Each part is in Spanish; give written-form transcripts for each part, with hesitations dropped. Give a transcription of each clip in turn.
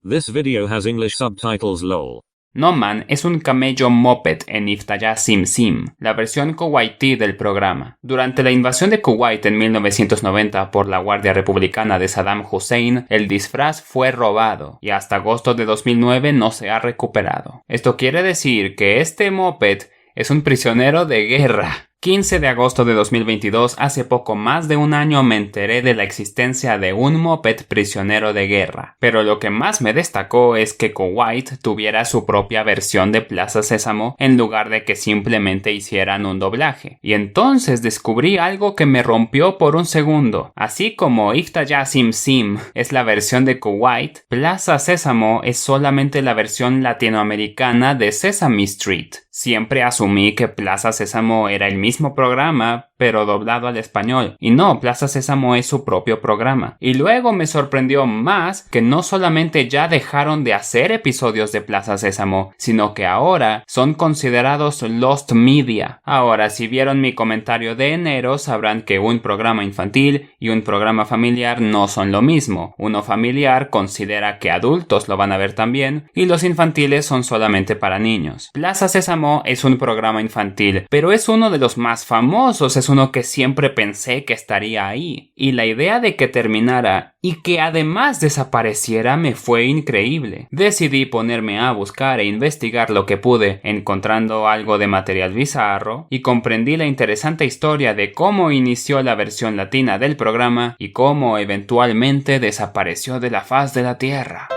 This video has English subtitles lol. Noman es un camello moped en Iftaya Sim Sim, la versión kuwaití del programa. Durante la invasión de Kuwait en 1990 por la Guardia Republicana de Saddam Hussein, el disfraz fue robado y hasta agosto de 2009 no se ha recuperado. Esto quiere decir que este moped es un prisionero de guerra. 15 de agosto de 2022, hace poco más de un año me enteré de la existencia de un moped prisionero de guerra. Pero lo que más me destacó es que Kuwait tuviera su propia versión de Plaza Sésamo en lugar de que simplemente hicieran un doblaje. Y entonces descubrí algo que me rompió por un segundo. Así como Iftaya Sim Sim es la versión de Kuwait, Plaza Sésamo es solamente la versión latinoamericana de Sesame Street. Siempre asumí que Plaza Sésamo era el mismo programa, pero doblado al español. Y no, Plaza Sésamo es su propio programa. Y luego me sorprendió más que no solamente ya dejaron de hacer episodios de Plaza Sésamo, sino que ahora son considerados Lost Media. Ahora, si vieron mi comentario de enero, sabrán que un programa infantil y un programa familiar no son lo mismo. Uno familiar considera que adultos lo van a ver también, y los infantiles son solamente para niños. Plaza Sésamo es un programa infantil, pero es uno de los más famosos, es uno que siempre pensé que estaría ahí. Y la idea de que terminara y que además desapareciera me fue increíble. Decidí ponerme a buscar e investigar lo que pude, encontrando algo de material bizarro, y comprendí la interesante historia de cómo inició la versión latina del programa y cómo eventualmente desapareció de la faz de la Tierra.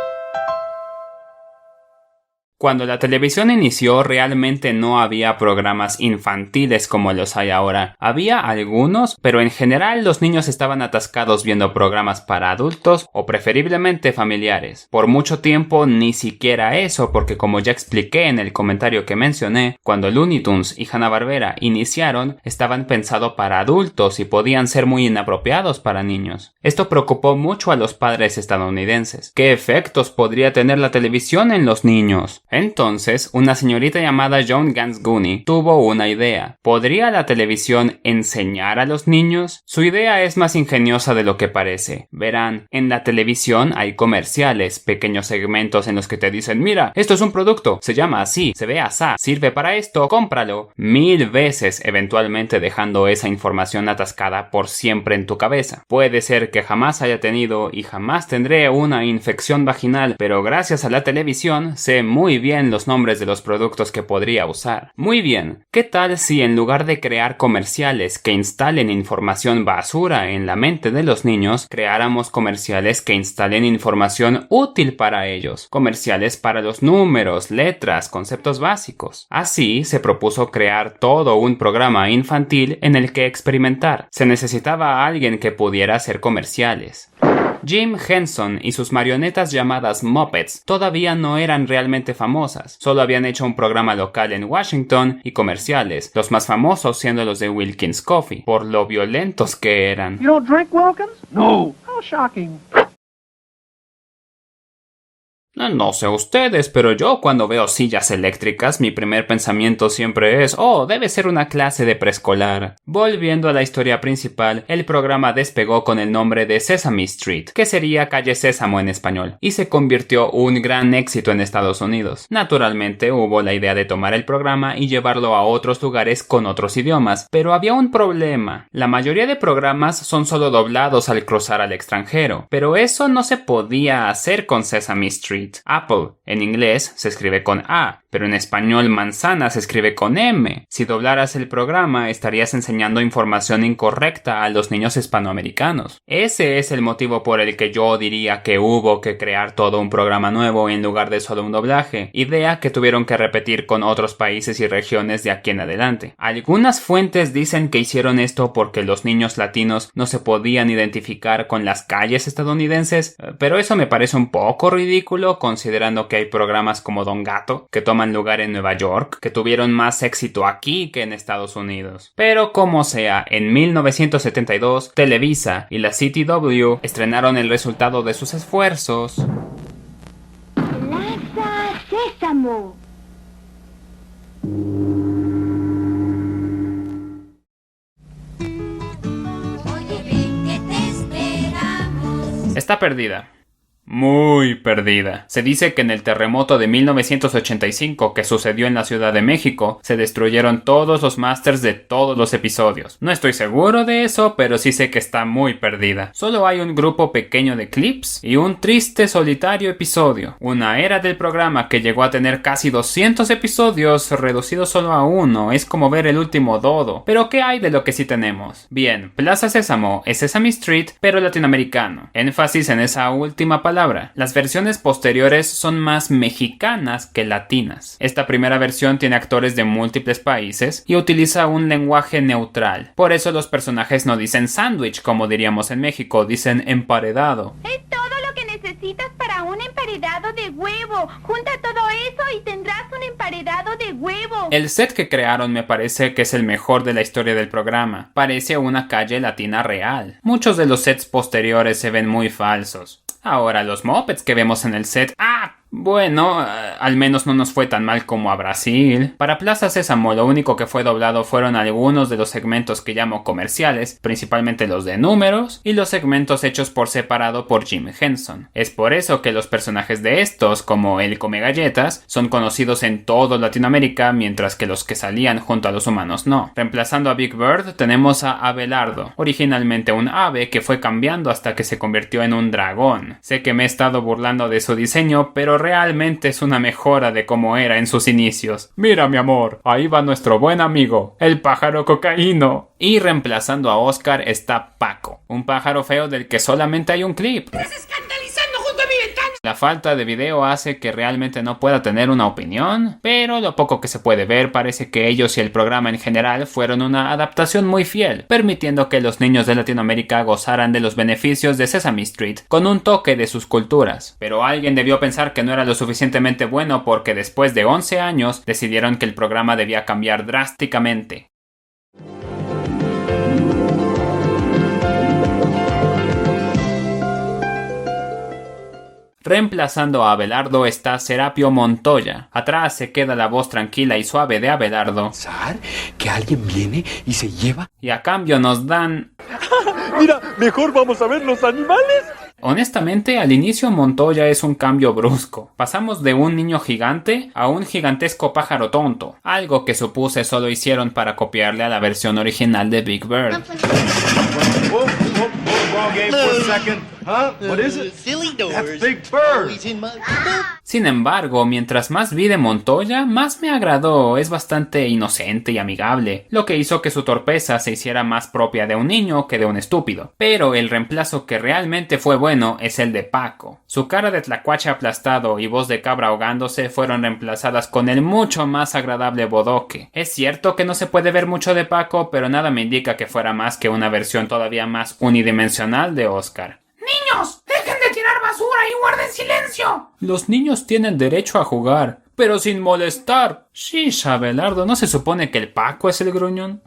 Cuando la televisión inició, realmente no había programas infantiles como los hay ahora. Había algunos, pero en general los niños estaban atascados viendo programas para adultos o preferiblemente familiares. Por mucho tiempo ni siquiera eso, porque como ya expliqué en el comentario que mencioné, cuando Looney Tunes y Hanna-Barbera iniciaron, estaban pensados para adultos y podían ser muy inapropiados para niños. Esto preocupó mucho a los padres estadounidenses. ¿Qué efectos podría tener la televisión en los niños? Entonces, una señorita llamada Joan Gans Gooney tuvo una idea. ¿Podría la televisión enseñar a los niños? Su idea es más ingeniosa de lo que parece. Verán, en la televisión hay comerciales, pequeños segmentos en los que te dicen: mira, esto es un producto, se llama así, se ve asá, sirve para esto, cómpralo. 1000 veces, eventualmente dejando esa información atascada por siempre en tu cabeza. Puede ser que jamás haya tenido y jamás tendré una infección vaginal, pero gracias a la televisión sé muy bien los nombres de los productos que podría usar. Muy bien, ¿qué tal si en lugar de crear comerciales que instalen información basura en la mente de los niños, creáramos comerciales que instalen información útil para ellos? Comerciales para los números, letras, conceptos básicos. Así se propuso crear todo un programa infantil en el que experimentar. Se necesitaba a alguien que pudiera hacer comerciales. Jim Henson y sus marionetas llamadas Muppets todavía no eran realmente famosas, solo habían hecho un programa local en Washington y comerciales, los más famosos siendo los de Wilkins Coffee, por lo violentos que eran. You don't drink, Wilkins? No. How shocking. No sé ustedes, pero yo cuando veo sillas eléctricas, mi primer pensamiento siempre es: oh, debe ser una clase de preescolar. Volviendo a la historia principal, el programa despegó con el nombre de Sesame Street, que sería Calle Sésamo en español, y se convirtió un gran éxito en Estados Unidos. Naturalmente hubo la idea de tomar el programa y llevarlo a otros lugares con otros idiomas, pero había un problema. La mayoría de programas son solo doblados al cruzar al extranjero, pero eso no se podía hacer con Sesame Street. Apple, en inglés, se escribe con A, pero en español manzana se escribe con M. Si doblaras el programa, estarías enseñando información incorrecta a los niños hispanoamericanos. Ese es el motivo por el que yo diría que hubo que crear todo un programa nuevo en lugar de solo un doblaje, idea que tuvieron que repetir con otros países y regiones de aquí en adelante. Algunas fuentes dicen que hicieron esto porque los niños latinos no se podían identificar con las calles estadounidenses, pero eso me parece un poco ridículo considerando que hay programas como Don Gato que toman lugar en Nueva York, que tuvieron más éxito aquí que en Estados Unidos. Pero como sea, en 1972, Televisa y la CTW estrenaron el resultado de sus esfuerzos. Plaza Sésamo. Está perdida. muy perdida. Se dice que en el terremoto de 1985 que sucedió en la Ciudad de México, se destruyeron todos los masters de todos los episodios. No estoy seguro de eso, pero sí sé que está muy perdida. Solo hay un grupo pequeño de clips y un triste solitario episodio. Una era del programa que llegó a tener casi 200 episodios reducidos solo a uno. Es como ver el último Dodo. Pero ¿qué hay de lo que sí tenemos? Bien, Plaza Sésamo es Sesame Street, pero latinoamericano. Énfasis en esa última palabra. Las versiones posteriores son más mexicanas que latinas. Esta primera versión tiene actores de múltiples países y utiliza un lenguaje neutral. Por eso los personajes no dicen sándwich como diríamos en México, dicen emparedado. Es todo lo que necesitas para un emparedado de huevo. Junta todo eso y tendrás un emparedado de huevo. El set que crearon me parece que es el mejor de la historia del programa. Parece una calle latina real. Muchos de los sets posteriores se ven muy falsos. Ahora, los Muppets que vemos en el set... Bueno, al menos no nos fue tan mal como a Brasil. Para Plaza Sésamo lo único que fue doblado fueron algunos de los segmentos que llamo comerciales, principalmente los de números, y los segmentos hechos por separado por Jim Henson. Es por eso que los personajes de estos, como el Come Galletas, son conocidos en todo Latinoamérica, mientras que los que salían junto a los humanos no. Reemplazando a Big Bird tenemos a Abelardo, originalmente un ave que fue cambiando hasta que se convirtió en un dragón. Sé que me he estado burlando de su diseño, pero realmente es una mejora de cómo era en sus inicios. Mira, mi amor, ahí va nuestro buen amigo, el pájaro cocaíno. Y reemplazando a Oscar está Paco, un pájaro feo del que solamente hay un clip. ¡Estás escandalizando junto a mi ventana! La falta de video hace que realmente no pueda tener una opinión, pero lo poco que se puede ver parece que ellos y el programa en general fueron una adaptación muy fiel, permitiendo que los niños de Latinoamérica gozaran de los beneficios de Sesame Street con un toque de sus culturas. Pero alguien debió pensar que no era lo suficientemente bueno porque después de 11 años decidieron que el programa debía cambiar drásticamente. Reemplazando a Abelardo está Serapio Montoya. Atrás se queda la voz tranquila y suave de Abelardo. Que alguien viene y se lleva. Y a cambio nos dan... Mira, mejor vamos a ver los animales. Honestamente, al inicio Montoya es un cambio brusco. Pasamos de un niño gigante a un gigantesco pájaro tonto. Algo que supuse solo hicieron para copiarle a la versión original de Big Bird. Sin embargo, mientras más vi de Montoya, más me agradó. Es bastante inocente y amigable, lo que hizo que su torpeza se hiciera más propia de un niño que de un estúpido. Pero el reemplazo que realmente fue bueno es el de Paco. Su cara de tlacuache aplastado y voz de cabra ahogándose fueron reemplazadas con el mucho más agradable Bodoque. Es cierto que no se puede ver mucho de Paco, pero nada me indica que fuera más que una versión todavía más unidimensional de Oscar. ¡Niños! ¡Dejen de tirar basura y guarden silencio! Los niños tienen derecho a jugar, pero sin molestar. Shish, Abelardo, ¿no se supone que el Paco es el gruñón?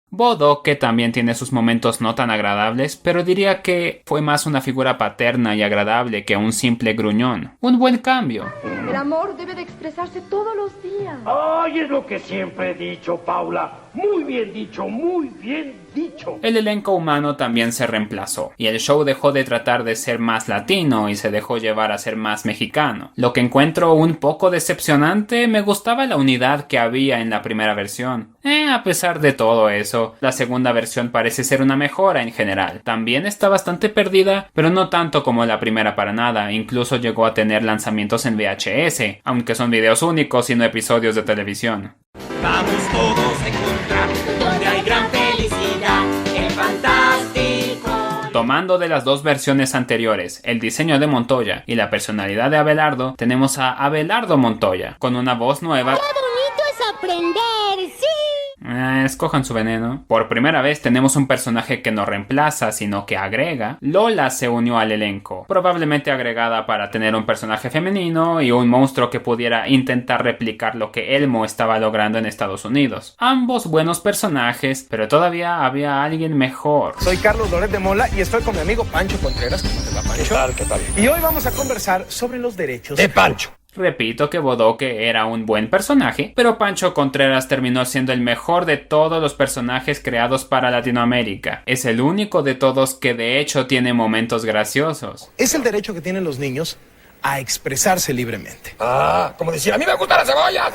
Bodoque también tiene sus momentos no tan agradables, pero diría que fue más una figura paterna y agradable que un simple gruñón. Un buen cambio. El amor debe de expresarse todos los días. Ay, es lo que siempre he dicho, Paula. Muy bien dicho, muy bien dicho. El elenco humano también se reemplazó, y el show dejó de tratar de ser más latino y se dejó llevar a ser más mexicano. Lo que encuentro un poco decepcionante, me gustaba la unidad que había en la primera versión. A pesar de todo eso, la segunda versión parece ser una mejora en general. También está bastante perdida, pero no tanto como la primera para nada. Incluso llegó a tener lanzamientos en VHS, aunque son videos únicos y no episodios de televisión. Vamos todos a encontrar donde hay gran felicidad, el fantástico. Tomando de las dos versiones anteriores, el diseño de Montoya y la personalidad de Abelardo, tenemos a Abelardo Montoya, con una voz nueva. ¡Qué bonito es aprender! ¡Sí! Escojan su veneno. Por primera vez tenemos un personaje que no reemplaza, sino que agrega. Lola se unió al elenco, probablemente agregada para tener un personaje femenino y un monstruo que pudiera intentar replicar lo que Elmo estaba logrando en Estados Unidos. Ambos buenos personajes, pero todavía había alguien mejor. Soy Carlos Loret de Mola y estoy con mi amigo Pancho Contreras. ¿Cómo te va, Pancho? ¿Qué tal? Y hoy vamos a conversar sobre los derechos De Pancho. Repito que Bodoque era un buen personaje, pero Pancho Contreras terminó siendo el mejor de todos los personajes creados para Latinoamérica. Es el único de todos que de hecho tiene momentos graciosos. Es el derecho que tienen los niños a expresarse libremente. Ah, como decir, a mí me gustan las cebollas.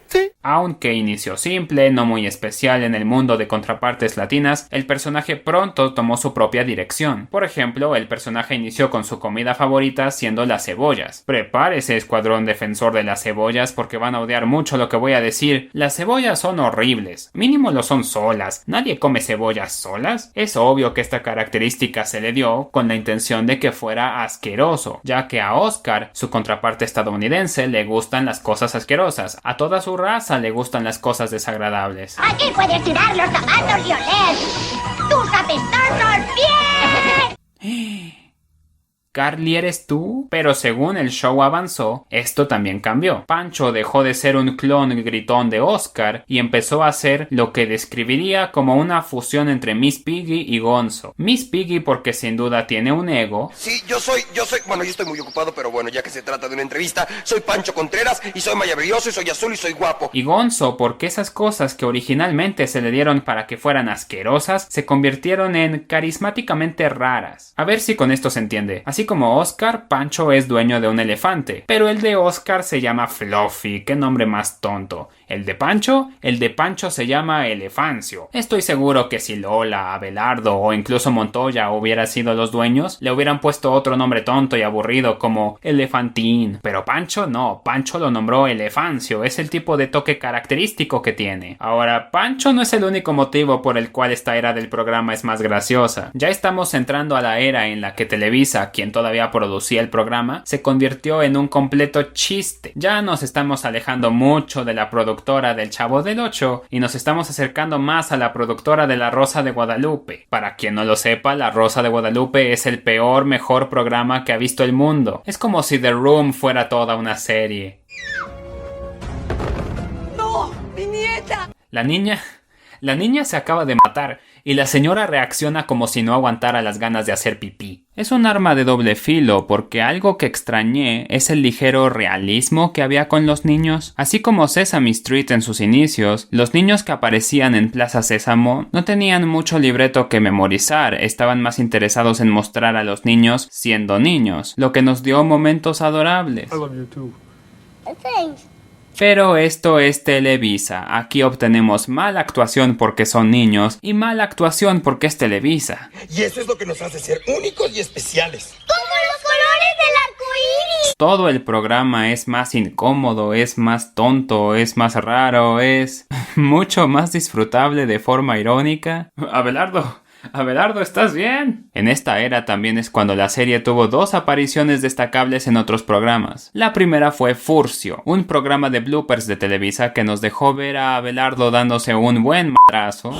Sí. Aunque inició simple, no muy especial en el mundo de contrapartes latinas, el personaje pronto tomó su propia dirección. Por ejemplo, el personaje inició con su comida favorita siendo las cebollas. Prepárese, escuadrón defensor de las cebollas, porque van a odiar mucho lo que voy a decir. Las cebollas son horribles. Mínimo lo son solas. ¿Nadie come cebollas solas? Es obvio que esta característica se le dio con la intención de que fuera asqueroso, ya que a Oscar, su contraparte estadounidense, le gustan las cosas asquerosas. A toda su raza le gustan las cosas desagradables. Aquí puedes tirar los zapatos y oler tus apestosos pies. ¿Carly eres tú? Pero según el show avanzó, esto también cambió. Pancho dejó de ser un clon gritón de Oscar y empezó a ser lo que describiría como una fusión entre Miss Piggy y Gonzo. Miss Piggy porque sin duda tiene un ego. Sí, yo soy, bueno, yo estoy muy ocupado, pero bueno, ya que se trata de una entrevista, soy Pancho Contreras y soy maravilloso y soy azul y soy guapo. Y Gonzo porque esas cosas que originalmente se le dieron para que fueran asquerosas, se convirtieron en carismáticamente raras. A ver si con esto se entiende. Así como Oscar, Pancho es dueño de un elefante, pero el de Oscar se llama Fluffy, qué nombre más tonto. El de Pancho se llama Elefancio. Estoy seguro que si Lola, Abelardo o incluso Montoya hubieran sido los dueños, le hubieran puesto otro nombre tonto y aburrido como Elefantín. Pero Pancho no, Pancho lo nombró Elefancio, es el tipo de toque característico que tiene. Ahora, Pancho no es el único motivo por el cual esta era del programa es más graciosa. Ya estamos entrando a la era en la que Televisa, quien todavía producía el programa, se convirtió en un completo chiste. Ya nos estamos alejando mucho de la productora del Chavo del Ocho y nos estamos acercando más a la productora de La Rosa de Guadalupe. Para quien no lo sepa, La Rosa de Guadalupe es el mejor programa que ha visto el mundo. Es como si The Room fuera toda una serie. ¡No! ¡Mi nieta! La niña se acaba de matar y la señora reacciona como si no aguantara las ganas de hacer pipí. Es un arma de doble filo porque algo que extrañé es el ligero realismo que había con los niños. Así como Sesame Street en sus inicios, los niños que aparecían en Plaza Sésamo no tenían mucho libreto que memorizar, estaban más interesados en mostrar a los niños siendo niños, lo que nos dio momentos adorables. I love you too. Thanks. Pero esto es Televisa, aquí obtenemos mala actuación porque son niños y mala actuación porque es Televisa. Y eso es lo que nos hace ser únicos y especiales. ¡Como los colores del arco iris! Todo el programa es más incómodo, es más tonto, es más raro, es mucho más disfrutable de forma irónica. Abelardo, ¿estás bien? En esta era también es cuando la serie tuvo dos apariciones destacables en otros programas. La primera fue Furcio, un programa de bloopers de Televisa que nos dejó ver a Abelardo dándose un buen madrazo.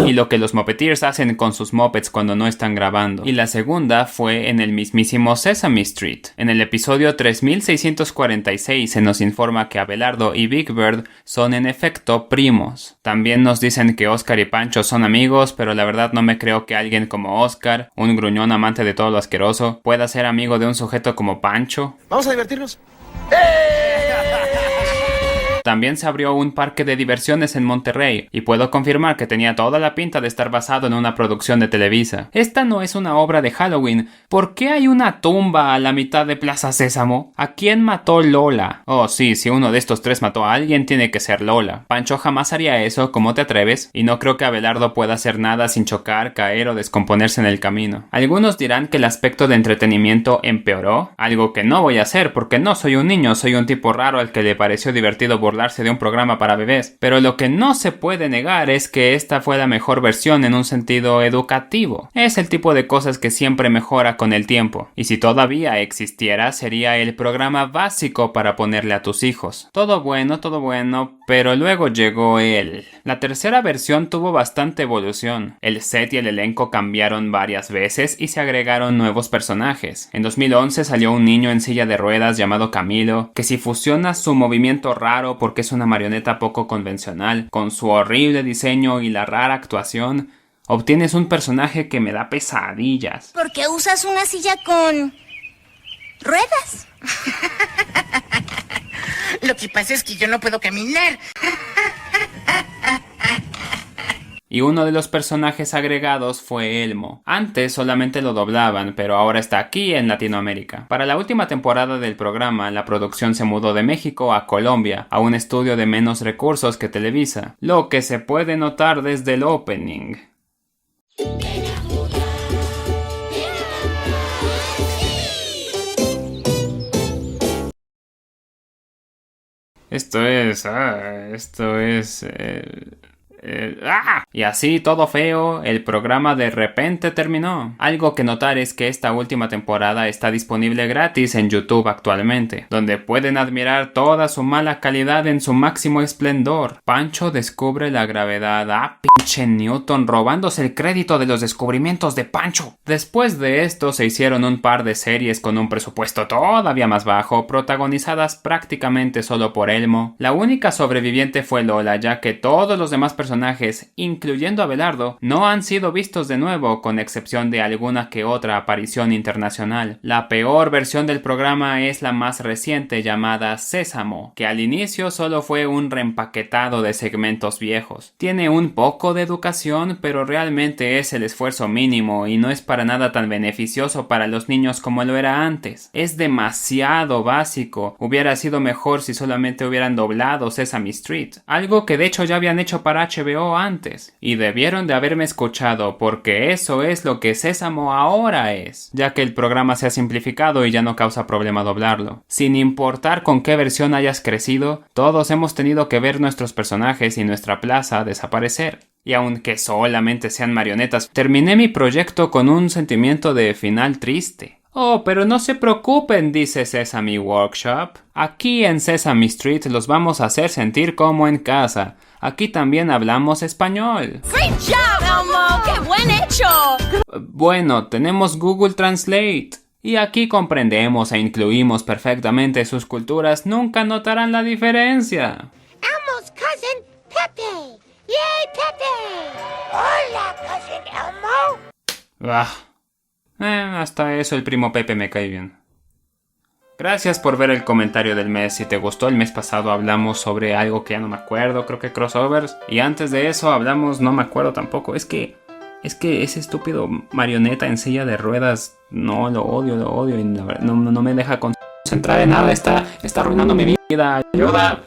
Y lo que los Moppeteers hacen con sus mopeds cuando no están grabando. Y la segunda fue en el mismísimo Sesame Street. En el episodio 3646 se nos informa que Abelardo y Big Bird son en efecto primos. También nos dicen que Oscar y Pancho son amigos, pero la verdad no me creo que alguien como Oscar, un gruñón amante de todo lo asqueroso, pueda ser amigo de un sujeto como Pancho. Vamos a divertirnos. También se abrió un parque de diversiones en Monterrey, y puedo confirmar que tenía toda la pinta de estar basado en una producción de Televisa. Esta no es una obra de Halloween. ¿Por qué hay una tumba a la mitad de Plaza Sésamo? ¿A quién mató Lola? Oh sí, si uno de estos tres mató a alguien, tiene que ser Lola. Pancho jamás haría eso, ¿cómo te atreves? Y no creo que Abelardo pueda hacer nada sin chocar, caer o descomponerse en el camino. Algunos dirán que el aspecto de entretenimiento empeoró, algo que no voy a hacer porque no soy un niño, soy un tipo raro al que le pareció divertido burlarse de un programa para bebés, pero lo que no se puede negar es que esta fue la mejor versión en un sentido educativo. Es el tipo de cosas que siempre mejora con el tiempo, y si todavía existiera sería el programa básico para ponerle a tus hijos. Todo bueno, pero luego llegó él. La tercera versión tuvo bastante evolución. El set y el elenco cambiaron varias veces y se agregaron nuevos personajes. En 2011 salió un niño en silla de ruedas llamado Camilo, que si fusionas su movimiento raro porque es una marioneta poco convencional, con su horrible diseño y la rara actuación, obtienes un personaje que me da pesadillas. ¿Por qué usas una silla con ruedas. Lo que pasa es que yo no puedo caminar. Y uno de los personajes agregados fue Elmo. Antes solamente lo doblaban, pero ahora está aquí en Latinoamérica. Para la última temporada del programa, la producción se mudó de México a Colombia, a un estudio de menos recursos que Televisa, lo que se puede notar desde el opening. Esto es... Y así, todo feo, el programa de repente terminó. Algo que notar es que esta última temporada está disponible gratis en YouTube actualmente, donde pueden admirar toda su mala calidad en su máximo esplendor. Pancho descubre la gravedad. Pinche Newton robándose el crédito de los descubrimientos de Pancho. Después de esto se hicieron un par de series con un presupuesto todavía más bajo, protagonizadas prácticamente solo por Elmo. La única sobreviviente fue Lola, ya que todos los demás personajes, incluyendo a Abelardo, no han sido vistos de nuevo, con excepción de alguna que otra aparición internacional. La peor versión del programa es la más reciente, llamada Sésamo, que al inicio solo fue un reempaquetado de segmentos viejos. Tiene un poco de educación, pero realmente es el esfuerzo mínimo y no es para nada tan beneficioso para los niños como lo era antes. Es demasiado básico. Hubiera sido mejor si solamente hubieran doblado Sesame Street, algo que de hecho ya habían hecho para HBO antes, y debieron de haberme escuchado, porque eso es lo que Sésamo ahora es, ya que el programa se ha simplificado y ya no causa problema doblarlo. Sin importar con qué versión hayas crecido, todos hemos tenido que ver nuestros personajes y nuestra plaza desaparecer. Y aunque solamente sean marionetas, terminé mi proyecto con un sentimiento de final triste. Oh, pero no se preocupen, dice Sesame Workshop. Aquí en Sesame Street los vamos a hacer sentir como en casa. Aquí también hablamos español. ¡Great job, Elmo! ¡Qué buen hecho! Bueno, tenemos Google Translate. Y aquí comprendemos e incluimos perfectamente sus culturas. Nunca notarán la diferencia. Elmo's cousin, Pepe. ¡Yay, Pepe! Hola, cousin Elmo. Hasta eso el primo Pepe me cae bien. Gracias por ver el comentario del mes. Si te gustó, el mes pasado hablamos sobre algo que ya no me acuerdo, creo que crossovers. Y antes de eso hablamos, no me acuerdo tampoco. Es que ese estúpido marioneta en silla de ruedas, no, lo odio y la verdad, no me deja concentrar en nada. Está arruinando mi vida. Ayuda.